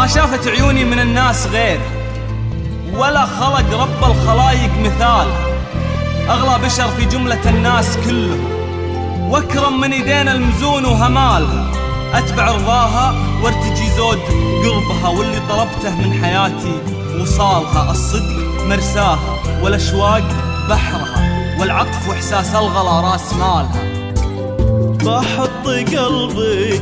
ما شافت عيوني من الناس غير، ولا خلق رب الخلايق مثالها. أغلى بشر في جملة الناس كلهم، واكرم من ايدينا المزون وهمالها. اتبع رضاها وارتجي زود قربها، واللي طلبته من حياتي وصالها. الصدق مرساها والاشواق بحرها، والعطف واحساس الغلا راس مالها. بحط قلبي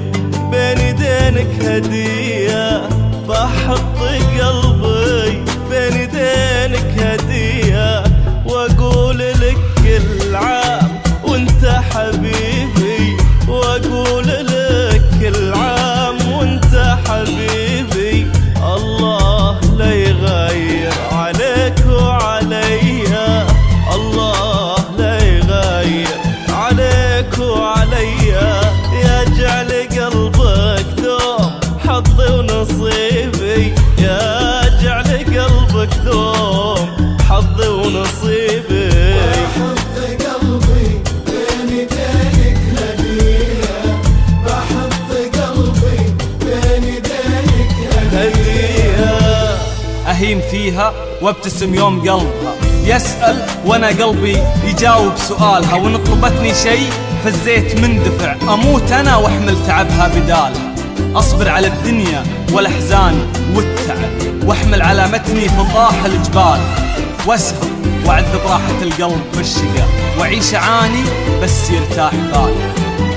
بين ايدينك هدية، بحط قلبي بين ايدينك هدية، واقول لك كل عام وانت حبيبي، واقول لك كل عام وانت حبيبي. الله لا يغير عليك وعليا، الله لا يغير عليك وعليا. يجعل قلبك دوم حظي ونصيبي، يجعل قلبك دوم حظي ونصيبي. أهيم فيها وابتسم يوم قلبها يسأل، وانا قلبي يجاوب سؤالها. وان طلبتني شيء فزيت مندفع، اموت انا واحمل تعبها بدالها. اصبر على الدنيا والاحزان والتعب، واحمل على متني فضاح الجبال. واسهر واعذب راحة القلب بالشقا، واعيش اعاني بس يرتاح بالي.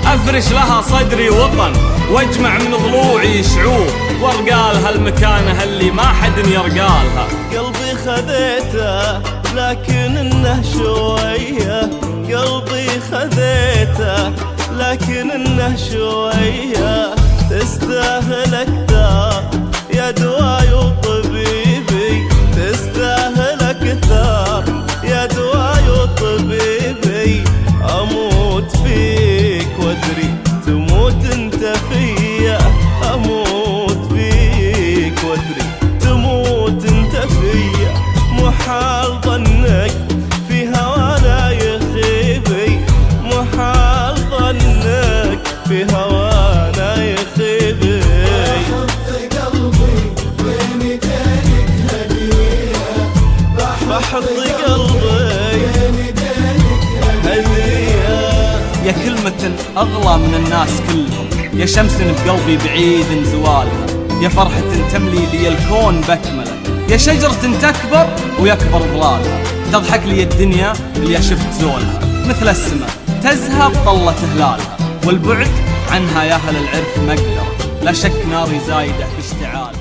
افرش لها صدري وطن، واجمع من ضلوعي شعور، وارقالها المكانة اللي ما حد يرقالها. قلبي خذيته لكن انه شوية، قلبي خذيته لكن انه شوية. تستاهل اكثر يا دواي وطبيبي، تستاهل اكثر يا دواي وطبيبي. اموت فيك وادري تموت انت فيا، اموت فيك وادري تموت انت فيا. محال ظنك في هوانا يا خيبي، محال ظنك في هوانا يا خيبي. بحط قلبي هدية. يا كلمة أغلى من الناس كلهم، يا شمس بقلبي بعيد زوالها، يا فرحة تملي لي الكون بكمله، يا شجرة تكبر ويكبر ظلالها. تضحك لي الدنيا اللي شفت زولها، مثل السماء تزهب ظلت هلالها. والبعد عنها يا أهل العرف مقدرة، لا شك ناري زايدة باشتعالها.